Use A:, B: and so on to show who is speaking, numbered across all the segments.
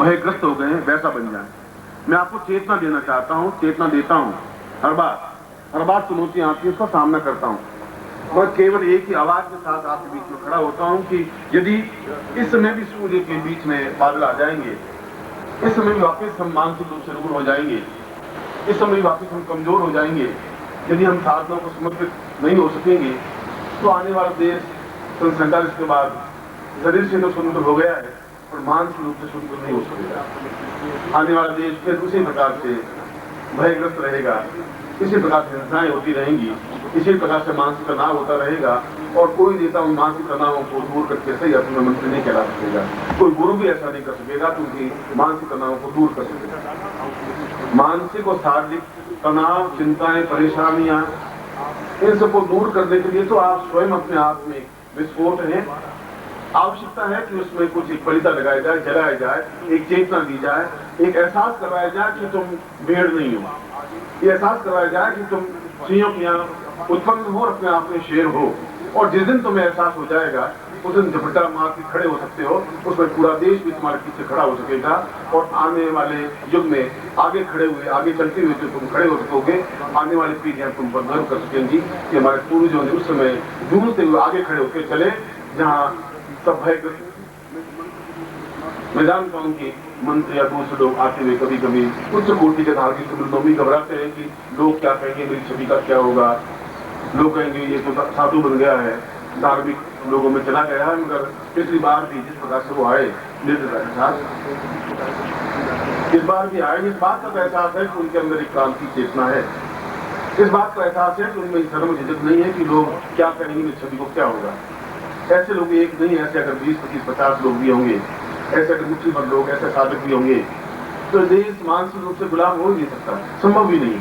A: भयग्रस्त हो गए हैं वैसा बन जाए। मैं आपको चेतना देना चाहता हूं, चेतना देता हूं। हर बार चुनौतियां आती है, उसका सामना करता हूं। मैं केवल एक ही आवाज के साथ आपके बीच में खड़ा होता हूं कि यदि इस समय भी सूर्य के बीच में बादल आ जाएंगे, इस समय भी वापस हम मानसिक रूप से रूबरू हो जाएंगे, इस समय भी वापस हम कमजोर हो जाएंगे, यदि हम साधनों को समर्पित नहीं हो सकेंगे, तो आने वाला देश 47 के बाद शरीर से तो स्वतंत्र हो गया है और मानसिक रूप से स्वतंत्र नहीं हो सकेगा। आने वाला देश फिर उसी प्रकार से भयग्रस्त रहेगा, इसी प्रकार से हिंसाएं होती रहेंगी, इसी प्रकार से मानसिक तनाव होता रहेगा और कोई नेता उन मानसिक तनावों को दूर करके सही अर्थ में मंत्री नहीं कहला सकेगा। कोई गुरु भी ऐसा नहीं कर सकेगा क्योंकि मानसिक तनावों को दूर कर सकेगा। मानसिक और शारीरिक तनाव, चिंताएं, परेशानियां, इन सबको दूर करने के लिए तो आप स्वयं अपने आप में विस्फोट हैं। आवश्यकता है कि उसमें कुछ एक बलिदा लगाया जाए, जलाया जाए, एक चेतना दी जाए, एक एहसास करवाया जाए कि तुम भेड़ नहीं हो, ये एहसास करवाया जाए कि तुम सिंहों के यहाँ उत्पन्न हो और अपने आप में शेर हो। और जिस दिन तुम्हें एहसास हो जाएगा उस दिन झपटा मार के खड़े हो सकते हो, उसमें पूरा देश भी तुम्हारे पीछे खड़ा हो सकेगा और आने वाले युग में आगे खड़े हुए, आगे चलते हुए जो तुम खड़े हो सकोगे, आने वाली पीढ़ियां तुम पर गर्व कर सकेंगी कि हमारे पूर्वजों ने उस समय जूझते हुए आगे खड़े होकर चले जहाँ सब भयग्रस्त। मैं जानता हूँ कि मंत्री या दूसरे लोग आते हुए कभी कभी उच्च कोटि के धार्मिक नौमी घबराते हैं कि लोग क्या कहेंगे, मेरी छवि का क्या होगा, लोग कहेंगे ये तो साधु बन गया है, धार्मिक लोगों में चला गया है। मगर पिछली बार भी जिस प्रकार से वो आए इस बार भी आए, इस बात का एहसास है कि उनके अंदर एक क्रांति चेतना है, इस बात का एहसास है कि उनमें शर्म झिझक नहीं है कि लोग क्या कहेंगे, मेरी छवि को क्या होगा। ऐसे लोग एक नहीं, ऐसे अगर 20, 25, 50 लोग भी होंगे, ऐसे अगर मुट्ठी भर लोग, ऐसे साधक भी होंगे, तो देश मानसिक रूप से गुलाम हो ही नहीं सकता, संभव भी नहीं।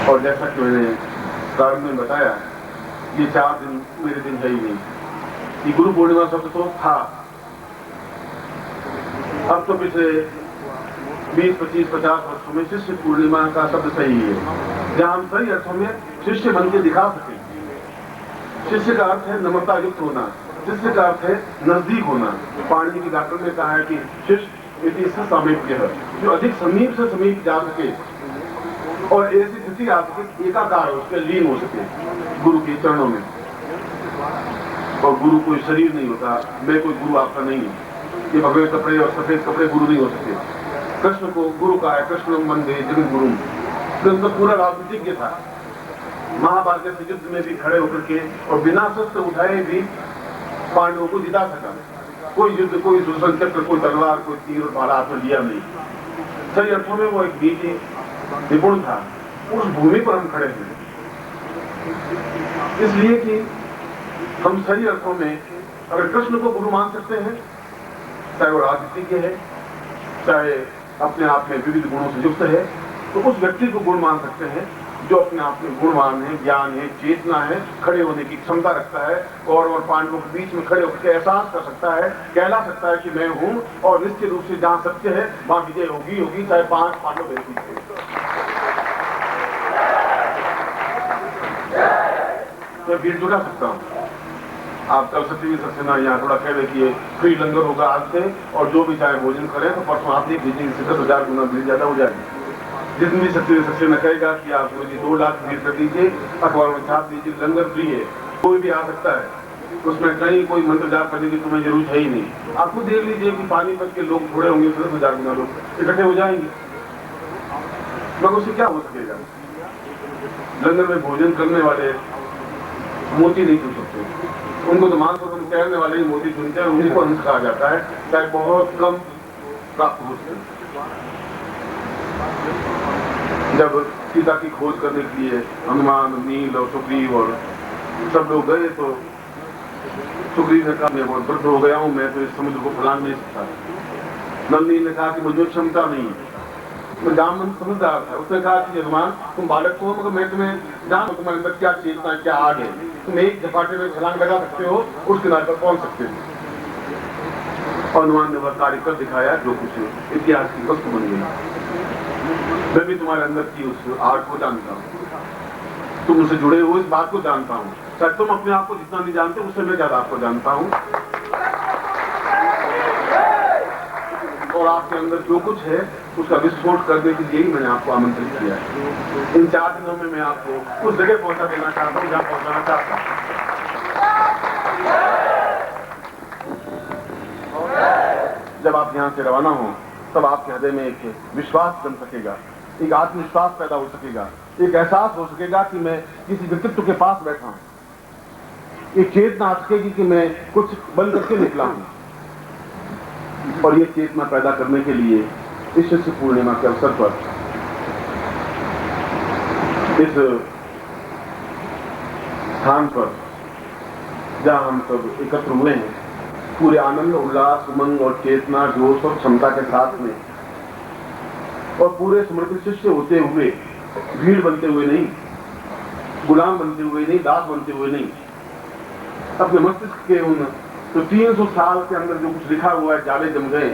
A: और जैसा कि मैंने प्रारंभ में बताया, ये 4 दिन मेरे दिन है ही नहीं। ये गुरु पूर्णिमा शब्द तो था, अब तो पिछले 20, 25, 50 वर्षों में शिष्य पूर्णिमा का शब्द सही है, जहां हम सही अर्थों में शिष्य बन के दिखा सके। शिष्य का अर्थ है नम्रता युक्त होना, शिष्य का अर्थ है नजदीक होना। पाणिनि की व्याकरण में कहा है कि शिष्य इति समीप्य है, जो अधिक समीप से समीप जा सके और ऐसी स्थिति आ सके, एकाकार हो सके, लीन हो सके गुरु के चरणों में। और गुरु कोई शरीर नहीं होता, मैं कोई गुरु आपका नहीं हूं, ये भगवे कपड़े और सफेद कपड़े गुरु नहीं हो सकते। कृष्ण को गुरु का है, कृष्ण वंदे जगत गुरु। कृष्ण तो पूरा राजनीतिज्ञ था, महाभारत के युद्ध में भी खड़े होकर के और बिना शस्त्र उठाए भी पांडवों को जिता सका। कोई युद्ध, कोई सुदर्शन चक्र, कोई तलवार, कोई तीर और भाला हाथ में लिया नहीं। सही अर्थों में वो एक नीति निपुण था। उस भूमि पर हम खड़े हैं इसलिए कि हम सही अर्थों में अगर कृष्ण को गुरु मान सकते हैं, चाहे वो राजनीतिज्ञ है, चाहे अपने आप में विविध गुणों से युक्त है, तो उस व्यक्ति को गुरु मान सकते हैं जो अपने आप में गुणवान है, ज्ञान है, चेतना है, खड़े होने की क्षमता रखता है, कौरव और पांडवों के बीच में खड़े होकर एहसास कर सकता है, कहला सकता है कि मैं हूं और निश्चित रूप से जहां सत्य है वहां विजय होगी होगी, चाहे 5 पांडव भेज थे। मैं भीड़ जुटा सकता हूं। आप कल सत्यवीर सक्सेना यहाँ थोड़ा कह रहे कि फ्री लंगर होगा आज से और जो भी चाहे भोजन करें, तो परसों आप देख लीजिए 10,000 गुना भीड़ ज्यादा हो जाएगी। जितनी भी सत्यवीर सक्सेना कहेगा कि आप मुझे 2 लाख भीड़ कर दीजिए, अखबारों में छाप दीजिए, लंगर फ्री है, कोई भी आ सकता है, उसमें कहीं कोई मंत्र जाप करने की तुम्हें जरूरत है ही नहीं। आपको देख लीजिए कि पानीपत के लोग थोड़े होंगे, 10,000 गुना लोग इकट्ठे हो जाएंगे, मगर उससे क्या हो सकेगा। लंगर में भोजन करने वाले मोती नहीं चुन सकते, उनको तो मान सकते तैरने वाले ही मोती चुनते हैं, उन्हीं को अंश कहा जाता है, चाहे बहुत कम प्राप्त हो सके। जब सीता की खोज करने के लिए हनुमान, नील और सुग्रीव और सब लोग गए, तो सुग्रीव ने कहा मैं बहुत वृद्ध हो गया हूं, मैं तो इस समुद्र को फैलान नहीं सकता। नंदी ने कहा कि मुझे क्षमता नहीं है। मैं जामन समझदार था, उसने कहा कि हनुमान तुम बालक हो, मगर मैं तुम्हें जानूं तुम्हारे अंदर क्या चेतना, क्या आग है, तुम एक झपाटे में छलांग लगा सकते हो, उस किनारे पर पहुंच सकते हो। और हनुमान ने वह कार्य कर दिखाया जो कुछ इतिहास की वस्तु बन गई। मैं भी तुम्हारे अंदर की उस आग को जानता हूँ, तुम उससे जुड़े हो इस बात को जानता हूँ। शायद तुम अपने आप को जितना नहीं जानते उससे मैं ज्यादा आपको जानता हूँ। और आपके अंदर जो कुछ है उसका विस्फोट करने के लिए ही मैंने आपको आमंत्रित किया है। इन 4 दिनों में मैं आपको उस जगह पहुंचा देना चाहता हूं जहां पहुंचाना चाहता हूं। जब आप यहां से रवाना हो तब आपके हृदय में एक विश्वास जम सकेगा, एक आत्मविश्वास पैदा हो सकेगा, एक एहसास हो सकेगा कि मैं किसी व्यक्तित्व के पास बैठा हूं। एक चेतना आ सकेगी कि मैं कुछ बन करके निकला हूं। और ये चेतना पैदा करने के लिए इस शिष्य पूर्णिमा के अवसर पर इस स्थान पर जहां हम सब एकत्र हुए हैं, पूरे आनंद, उल्लास, उमंग और चेतना, जोश और क्षमता के साथ में, और पूरे समर्पित शिष्य होते हुए, भीड़ बनते हुए नहीं, गुलाम बनते हुए नहीं, दास बनते हुए नहीं, अपने मस्तिष्क के उन तो 300 साल के अंदर जो कुछ लिखा हुआ है जाले जम गए,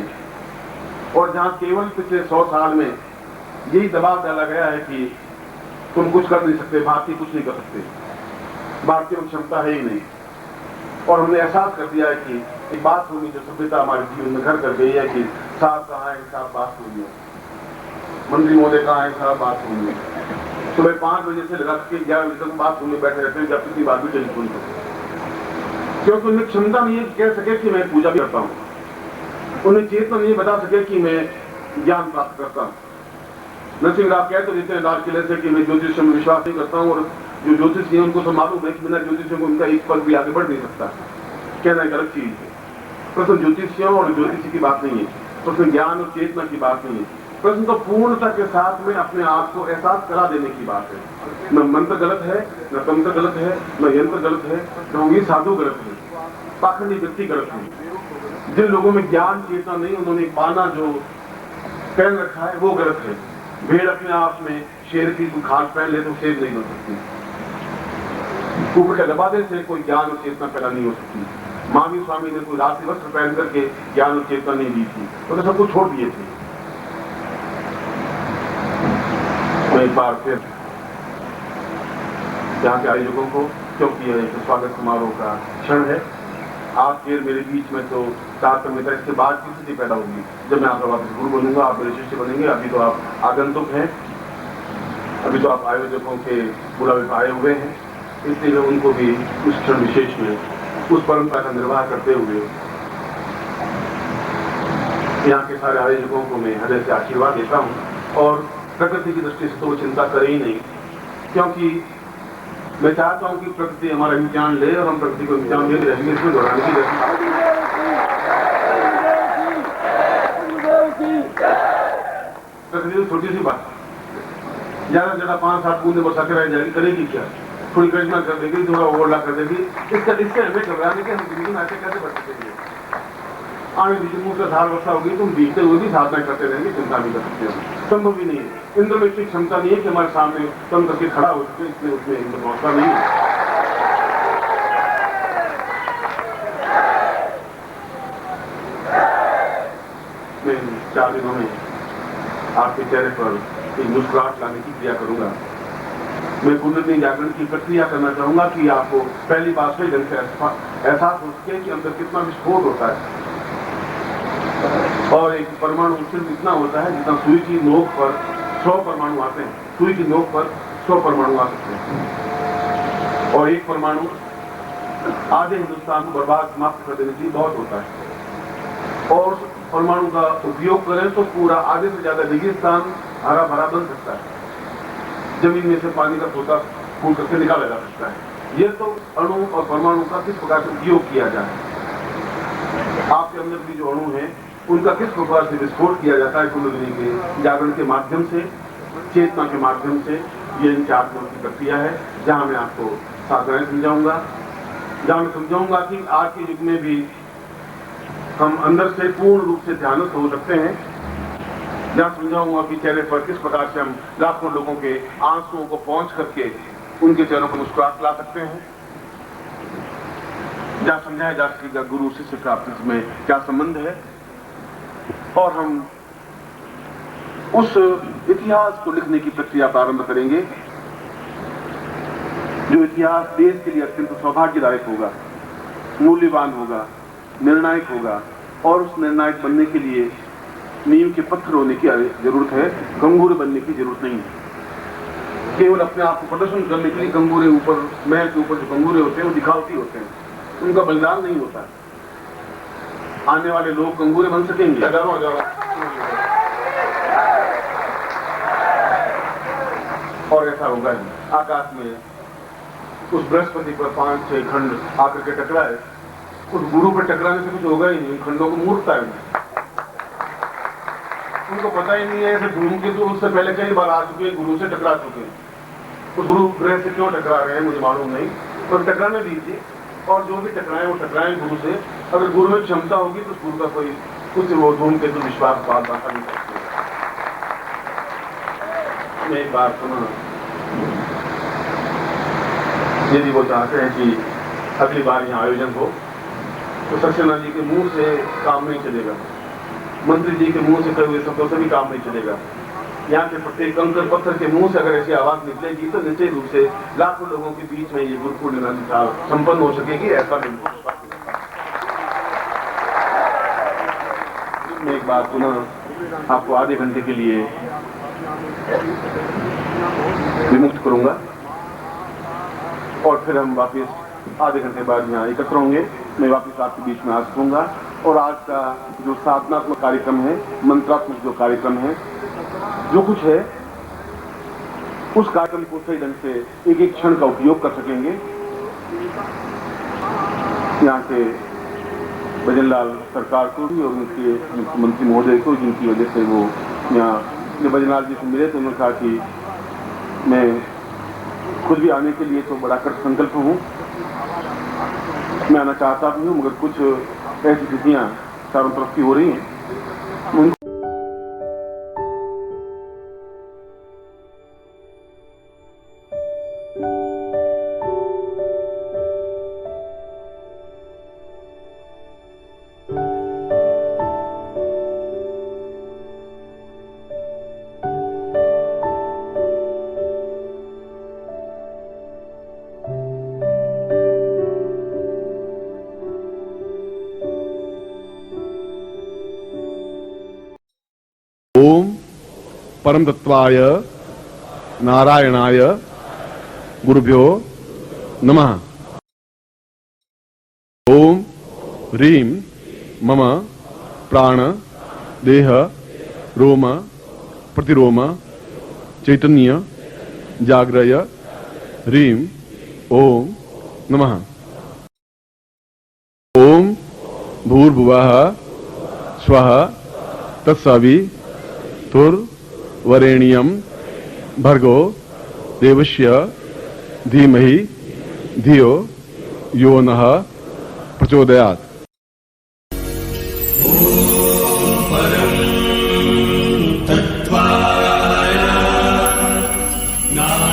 A: और जहां केवल पिछले 100 साल में यही दबाव डाला गया है कि तुम कुछ कर नहीं सकते, भारतीय कुछ नहीं कर सकते, भारतीय में क्षमता है ही नहीं। और हमने एहसास कर दिया है कि एक बात होगी जो सभ्यता हमारे जीवन में घर कर गई है कि साहब कहाँ है, साहब बात होगी, मंत्री महोदय कहाँ है, साहब बात होगी। सुबह 5 बजे से लगा के 11 बजे तक बात होने बैठे रहते हैं, जब कितनी बात भी टेलीफोन पर, क्योंकि उन्हें क्षमता नहीं कह सके कि मैं पूजा भी करता हूं, उन्हें चेतना नहीं बता सके कि मैं ज्ञान प्राप्त करता हूं। नरसिंह राव कहते देते हैं लाल किले से कि मैं ज्योतिष में विश्वास नहीं करता हूं, और जो ज्योतिष है उनको तो मालूम है कि बिना ज्योतिषियों को उनका एक पल भी आगे बढ़ नहीं सकता। कहना एक अलग चीज है। प्रश्न ज्योतिषियों और ज्योतिषी की बात नहीं है, प्रश्न ज्ञान और चेतना की बात नहीं है, प्रश्न तो पूर्णता के साथ में अपने आप को एहसास करा देने की बात है। न मंत्र गलत है, न तंत्र गलत है, न यंत्र गलत है, ढोंगी साधु गलत है, पाखंडी व्यक्ति गलत है। जिन लोगों में ज्ञान चेतना नहीं, उन्होंने पाना जो पहन रखा है वो गलत है। भेड़ अपने आप में शेर की खाल पहन ले तो शेर नहीं बन सकती, ऊपर के दबाने से कोई ज्ञान और चेतना पैदा नहीं हो सकती। महावीर स्वामी ने कोई राशि वस्त्र पहन करके ज्ञान और चेतना नहीं दी थी, तो सब कुछ छोड़ दिए थे। मैं एक बार फिर यहाँ के आयोजकों को, क्योंकि यह एक स्वागत समारोह का क्षण है, आज फिर मेरे बीच में तो तारतम्यता इसके बाद की स्थिति पैदा होगी जब मैं आपका वापस गुरु बनूंगा, आप मेरे शिष्य बनेंगे। अभी तो आप आगंतुक हैं, अभी तो आप आयोजकों के बुलावे पर आए हुए हैं, इसलिए मैं उनको भी उस क्षण विशेष में उस परंपरा का निर्वाह करते हुए यहाँ के सारे आयोजकों को मैं हृदय से आशीर्वाद देता हूँ। और प्रकृति की दृष्टि से तो वो चिंता करे ही नहीं, क्योंकि मैं चाहता हूँ कि प्रकृति हमारा विज्ञान ले और हम प्रकृति को विज्ञान ले रहेंगे, इसमें दोहराने की प्रकृति छोटी सी बात, ज्यादा से ज्यादा 5-7 बूंदे बरसा के रह जाएगी, करेगी क्या? थोड़ी करिश्मा कर देगी, थोड़ा ओवरला कर देगी। इससे हमें घबराने के हम जिंदगी में ऐसे कैसे बढ़ सकेंगे? आने दीजिए, मुंह से धार वर्षा होगी, तुम बीतते हुए भी साधना करते रहेंगे, चिंता भी कर सकते हो, संभव ही नहीं है। इंद्र में इतनी क्षमता नहीं है कि हमारे सामने कम करके खड़ा हो सके, इसलिए उसमें इंद्र पहुंचता नहीं है। मैं 4 दिनों में आपके चेहरे पर एक मुस्कुराहट लाने की क्रिया करूंगा। मैं पुनर्नवी जागरण की प्रक्रिया करना चाहूंगा कि आपको पहली बात से ढंग से एहसास हो सके कि अंदर कितना विस्फोट होता है। और एक परमाणु सिर्फ इतना होता है जितना सुई की नोक पर 100 परमाणु आते हैं, सुई की नोक पर 100 परमाणु आ सकते हैं, और एक परमाणु आधे हिंदुस्तान को बर्बाद समाप्त कर देने के लिए बहुत होता है। और परमाणु का उपयोग करें तो पूरा आधे से ज्यादा रेगिस्तान हरा भरा बन सकता है, जमीन में से पानी का पोता फूल करके निकाला जा सकता है। यह तो अणु और परमाणु का किस प्रकार से उपयोग किया जाए, आपके अंदर भी जो अणु है उनका किस प्रकार से विस्फोट किया जाता है पुनर्नवी के जागरण के माध्यम से, चेतना के माध्यम से, ये इन 4 दिनों की प्रक्रिया है जहां मैं आपको साधनाएं समझाऊंगा, जहां मैं समझाऊंगा कि आज के युग में भी हम अंदर से पूर्ण रूप से ध्यानस्थ हो सकते हैं, जहां समझाऊंगा कि चेहरे पर किस प्रकार से हम लाखों लोगों के आंसुओं को पहुंच करके उनके चेहरों को मुस्कुराहट ला सकते हैं, जहां समझाया जा सकेगा गुरु शिष्य का आपस में क्या संबंध है, और हम उस इतिहास को लिखने की प्रक्रिया प्रारंभ करेंगे जो इतिहास देश के लिए अत्यंत सौभाग्यदायक होगा, मूल्यवान होगा, निर्णायक होगा। और उस निर्णायक बनने के लिए नीम के पत्थर होने की जरूरत है, गंगूरे बनने की जरूरत नहीं है। केवल अपने आप को प्रदर्शन करने के लिए गंगूरे ऊपर, महल के ऊपर जो गंगूरे होते हैं वो दिखावटी होते हैं, उनका बलिदान नहीं होता। आने वाले लोग गंगूरे बन सकेंगे। और ऐसा होगा आकाश में उस बृहस्पति पर 5-6 खंड आकर के टकराए, उस गुरु पर टकराने से कुछ होगा ही नहीं। खंडों को मूर्खता है, उनको पता ही नहीं है। ऐसे धूमकेतु उससे पहले कई बार आ चुके, गुरु से टकरा चुके। उस गुरु ग्रह से क्यों टकरा रहे हैं मुझे मालूम नहीं, पर टकराने दीजिए। और जो भी टकराए वो टकराए गुरु से। अगर गुरु में क्षमता होगी तो गुरु का कोई कुछ वो धूमकेतु विश्वास बात बात नहीं सकते। मैं एक बात सुना, यदि वो चाहते हैं कि अगली बार यहाँ आयोजन हो तो सक्सेना जी के मुंह से काम नहीं चलेगा, मंत्री जी के मुंह से कहे हुए शब्दों से भी काम नहीं चलेगा। यहाँ के प्रत्येक कंकर पत्थर के मुंह से अगर ऐसी आवाज निकलेगी तो निश्चित रूप से लाखों लोगों के बीच में ये गुरु पूर्णिमा संपन्न हो सकेगी। ऐसा नहीं। मैं एक बात पुनः आपको आधे घंटे के लिए विमुक्त करूंगा और फिर हम वापस आधे घंटे बाद यहाँ एकत्र होंगे। मैं वापस आपके बीच में आ सकूंगा और आज का जो साधनात्मक कार्यक्रम है, मंत्रात्मक जो कार्यक्रम है, जो कुछ है, उस कार्यक्रम को सही ढंग से एक एक क्षण का उपयोग कर सकेंगे। यहाँ के भजनलाल सरकार को भी और उनके मुख्यमंत्री महोदय को, जिनकी वजह से वो यहाँ जब भजनलाल जी से मिले तो उन्होंने कहा कि मैं खुद भी आने के लिए तो बड़ा कर संकल्प हूँ, मैं आना चाहता भी हूँ, मगर कुछ ऐसी स्थितियाँ चारों तरफ की हो रही हैं।
B: ओम परम तत्वाय नारायणाय गुरुभ्यो नमः। ओम ह्रीं मम प्राण देह रोम प्रतिरोम चैतन्य जाग्रय ह्रीं ओम नमः। ओम भूर्भुवः स्वः तत्सवितुर्वरेण्यं भर्गो देवस्य धीमहि धियो यो नः प्रचोदयात्।
C: परं तत्त्वाय नारायणाय